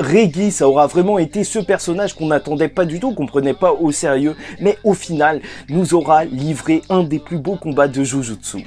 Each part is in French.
Reggie, ça aura vraiment été ce personnage qu'on n'attendait pas du tout, qu'on prenait pas au sérieux, mais au final, nous aura livré un des plus beaux combats de Jujutsu.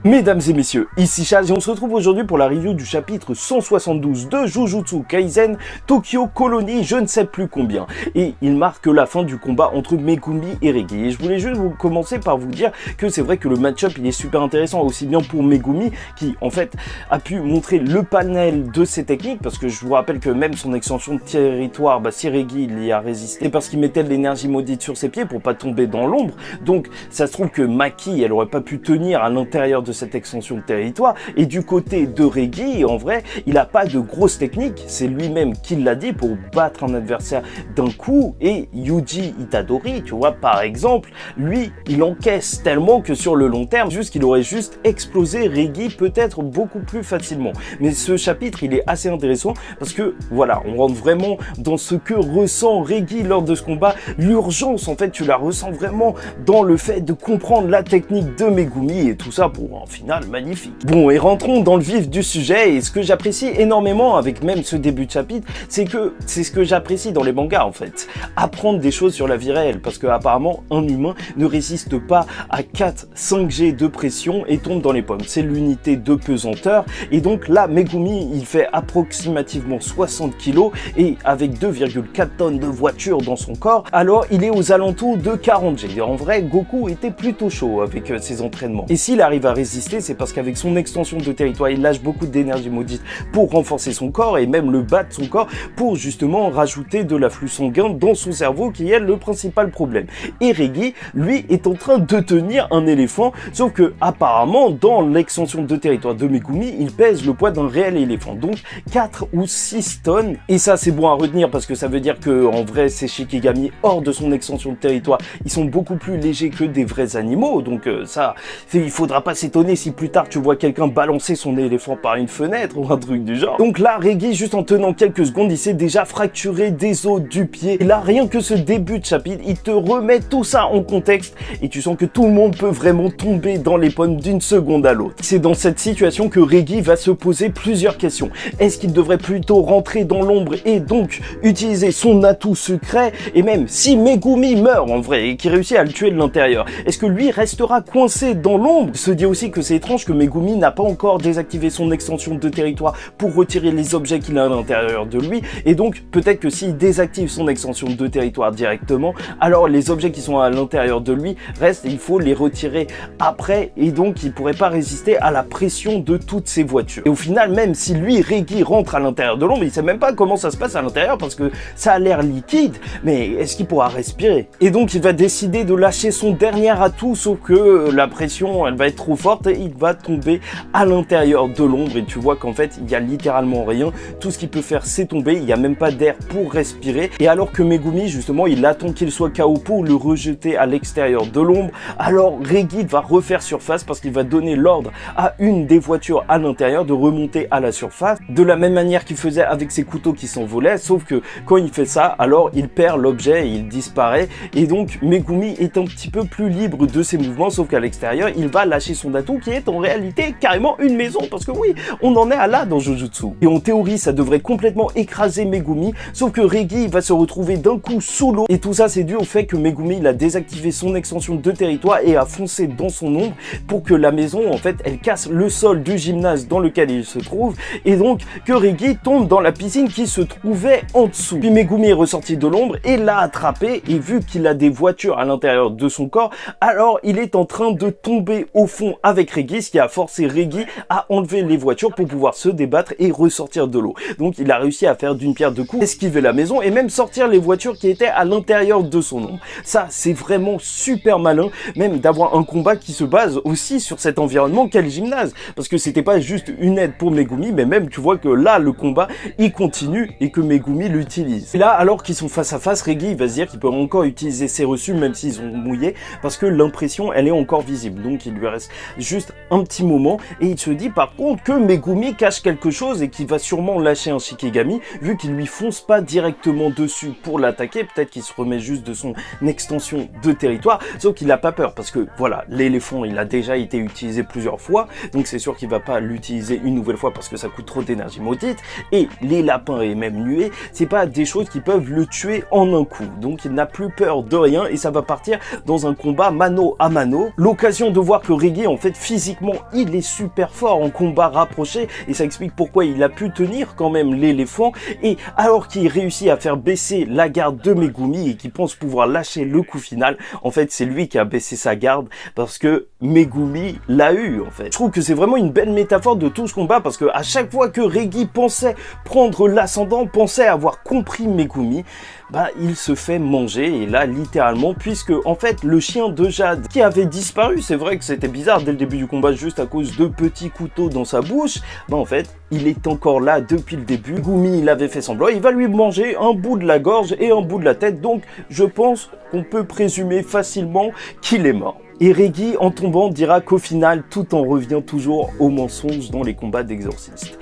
Mesdames et messieurs, ici Chaz et on se retrouve aujourd'hui pour la review du chapitre 172 de Jujutsu Kaisen Tokyo Colony, je ne sais plus combien. Et il marque la fin du combat entre Megumi et Reggie. Et je voulais juste commencer par vous dire que c'est vrai que le match-up il est super intéressant, aussi bien pour Megumi qui en fait a pu montrer le panel de ses techniques, parce que je vous rappelle que même son extension de territoire, si Reggie il y a résisté parce qu'il mettait de l'énergie maudite sur ses pieds pour pas tomber dans l'ombre. Donc ça se trouve que Maki elle aurait pas pu tenir à l'intérieur de cette extension de territoire, et du côté de Reggie, en vrai, il a pas de grosses techniques, c'est lui-même qui l'a dit, pour battre un adversaire d'un coup. Et Yuji Itadori, tu vois, par exemple, lui, il encaisse tellement que sur le long terme, juste qu'il aurait juste explosé Reggie peut-être beaucoup plus facilement. Mais ce chapitre, il est assez intéressant parce que, voilà, on rentre vraiment dans ce que ressent Reggie lors de ce combat. L'urgence, en fait, tu la ressens vraiment dans le fait de comprendre la technique de Megumi, et tout ça pour un final magnifique. Bon, et rentrons dans le vif du sujet, et ce que j'apprécie énormément avec même ce début de chapitre, c'est que c'est ce que j'apprécie dans les mangas en fait. Apprendre des choses sur la vie réelle, parce que apparemment un humain ne résiste pas à 4-5 G de pression et tombe dans les pommes. C'est l'unité de pesanteur, et donc là Megumi il fait approximativement 60 kg, et avec 2,4 tonnes de voiture dans son corps, alors il est aux alentours de 40 G. En vrai, Goku était plutôt chaud avec ses entraînements. Et s'il arrive à résister, c'est parce qu'avec son extension de territoire, il lâche beaucoup d'énergie maudite pour renforcer son corps et même le bas de son corps pour justement rajouter de l'afflux sanguin dans son cerveau qui est le principal problème. Et Reggie, lui, est en train de tenir un éléphant, sauf que apparemment dans l'extension de territoire de Megumi, il pèse le poids d'un réel éléphant, donc 4 ou 6 tonnes. Et ça c'est bon à retenir parce que ça veut dire que en vrai ces Shikigami hors de son extension de territoire, ils sont beaucoup plus légers que des vrais animaux, donc ça, il faudra pas s'étonner si plus tard tu vois quelqu'un balancer son éléphant par une fenêtre ou un truc du genre. Donc là, Reggie, juste en tenant quelques secondes, il s'est déjà fracturé des os du pied. Et là, rien que ce début de chapitre, il te remet tout ça en contexte et tu sens que tout le monde peut vraiment tomber dans les pommes d'une seconde à l'autre. C'est dans cette situation que Reggie va se poser plusieurs questions. Est-ce qu'il devrait plutôt rentrer dans l'ombre et donc utiliser son atout secret? Et même si Megumi meurt en vrai et qu'il réussit à le tuer de l'intérieur, est-ce que lui restera coincé dans l'ombre? Il se dit aussi que c'est étrange que Megumi n'a pas encore désactivé son extension de territoire pour retirer les objets qu'il a à l'intérieur de lui, et donc peut-être que s'il désactive son extension de territoire directement, alors les objets qui sont à l'intérieur de lui restent et il faut les retirer après, et donc il pourrait pas résister à la pression de toutes ces voitures. Et au final, même si lui, Reggie, rentre à l'intérieur de l'ombre, il sait même pas comment ça se passe à l'intérieur parce que ça a l'air liquide, mais est-ce qu'il pourra respirer? Et donc il va décider de lâcher son dernier atout, sauf que la pression elle va être trop forte et il va tomber à l'intérieur de l'ombre, et tu vois qu'en fait il y a littéralement rien, tout ce qu'il peut faire c'est tomber, il n'y a même pas d'air pour respirer. Et alors que Megumi justement il attend qu'il soit KO pour le rejeter à l'extérieur de l'ombre, alors Reggie va refaire surface parce qu'il va donner l'ordre à une des voitures à l'intérieur de remonter à la surface, de la même manière qu'il faisait avec ses couteaux qui s'envolaient, sauf que quand il fait ça, alors il perd l'objet et il disparaît, et donc Megumi est un petit peu plus libre de ses mouvements, sauf qu'à l'extérieur il va lâcher son atout qui est en réalité carrément une maison, parce que oui, on en est à là dans Jujutsu. Et en théorie, ça devrait complètement écraser Megumi, sauf que Reggie va se retrouver d'un coup sous l'eau, et tout ça c'est dû au fait que Megumi il a désactivé son extension de territoire et a foncé dans son ombre pour que la maison en fait elle casse le sol du gymnase dans lequel il se trouve, et donc que Reggie tombe dans la piscine qui se trouvait en dessous. Puis Megumi est ressorti de l'ombre et l'a attrapé, et vu qu'il a des voitures à l'intérieur de son corps, alors il est en train de tomber au fond avec Reggie, ce qui a forcé Reggie à enlever les voitures pour pouvoir se débattre et ressortir de l'eau. Donc il a réussi à faire d'une pierre deux coups, esquiver la maison et même sortir les voitures qui étaient à l'intérieur de son ombre. Ça c'est vraiment super malin, même d'avoir un combat qui se base aussi sur cet environnement qu'est le gymnase, parce que c'était pas juste une aide pour Megumi, mais même tu vois que là le combat il continue et que Megumi l'utilise. Et là alors qu'ils sont face à face, Reggie va se dire qu'il peut encore utiliser ses reçus même s'ils ont mouillé, parce que l'impression elle est encore visible, donc il lui reste juste un petit moment et il se dit par contre que Megumi cache quelque chose et qu'il va sûrement lâcher un Shikigami vu qu'il lui fonce pas directement dessus pour l'attaquer. Peut-être qu'il se remet juste de son extension de territoire, sauf qu'il a pas peur parce que voilà, l'éléphant il a déjà été utilisé plusieurs fois, donc c'est sûr qu'il va pas l'utiliser une nouvelle fois parce que ça coûte trop d'énergie maudite, et les lapins et même nuées, c'est pas des choses qui peuvent le tuer en un coup, donc il n'a plus peur de rien et ça va partir dans un combat mano à mano. L'occasion de voir que Reggie en fait physiquement il est super fort en combat rapproché et ça explique pourquoi il a pu tenir quand même l'éléphant, et alors qu'il réussit à faire baisser la garde de Megumi et qu'il pense pouvoir lâcher le coup final, en fait c'est lui qui a baissé sa garde parce que Megumi l'a eu en fait. Je trouve que c'est vraiment une belle métaphore de tout ce combat parce que à chaque fois que Reggie pensait prendre l'ascendant, pensait avoir compris Megumi, bah il se fait manger, et là littéralement, puisque en fait le chien de Jade qui avait disparu, c'est vrai que c'était bizarre dès le début du combat juste à cause de petits couteaux dans sa bouche, bah en fait il est encore là depuis le début. Megumi il avait fait semblant, il va lui manger un bout de la gorge et un bout de la tête, donc je pense qu'on peut présumer facilement qu'il est mort. Et Reggie, en tombant, dira qu'au final, tout en revient toujours au mensonge dans les combats d'exorcistes.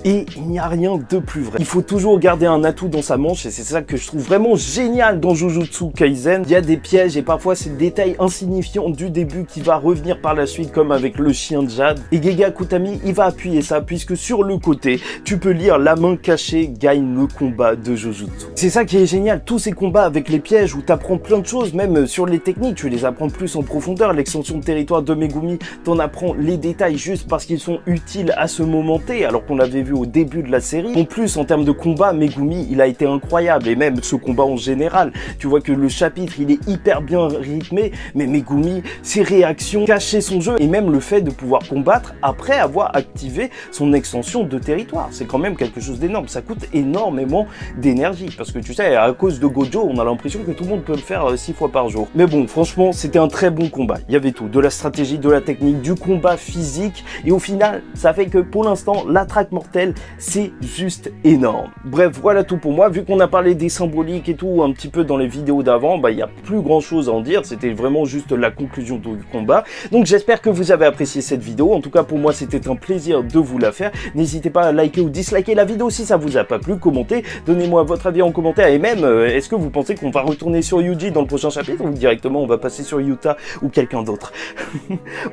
Et il n'y a rien de plus vrai. Il faut toujours garder un atout dans sa manche et c'est ça que je trouve vraiment génial dans Jujutsu Kaisen. Il y a des pièges et parfois c'est le détail insignifiant du début qui va revenir par la suite, comme avec le chien de Jade. Et Gege Akutami, il va appuyer ça puisque sur le côté, tu peux lire la main cachée gagne le combat de Jujutsu. C'est ça qui est génial, tous ces combats avec les pièges où tu apprends plein de choses, même sur les techniques, tu les apprends plus en profondeur. L'extension de territoire de Megumi, t'en apprends les détails juste parce qu'ils sont utiles à ce moment T, alors qu'on l'avait vu au début de la série. En plus, en termes de combat, Megumi, il a été incroyable, et même ce combat en général. Tu vois que le chapitre, il est hyper bien rythmé, mais Megumi, ses réactions cachaient son jeu, et même le fait de pouvoir combattre après avoir activé son extension de territoire. C'est quand même quelque chose d'énorme. Ça coûte énormément d'énergie, parce que tu sais, à cause de Gojo, on a l'impression que tout le monde peut le faire 6 fois par jour. Mais bon, franchement, c'était un très bon combat. Il y avait tout, de la stratégie, de la technique, du combat physique, et au final, ça fait que pour l'instant, la traque mortelle, c'est juste énorme. Bref, voilà tout pour moi. Vu qu'on a parlé des symboliques et tout un petit peu dans les vidéos d'avant, bah il n'y a plus grand chose à en dire. C'était vraiment juste la conclusion du combat. Donc j'espère que vous avez apprécié cette vidéo. En tout cas pour moi c'était un plaisir de vous la faire. N'hésitez pas à liker ou disliker la vidéo si ça vous a pas plu. Commentez, donnez-moi votre avis en commentaire, et même est-ce que vous pensez qu'on va retourner sur Yuji dans le prochain chapitre ou directement on va passer sur Yuta ou quelqu'un d'autre.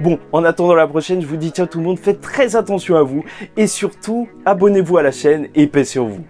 Bon, en attendant la prochaine, je vous dis ciao tout le monde, faites très attention à vous et surtout abonnez-vous à la chaîne et paix sur vous.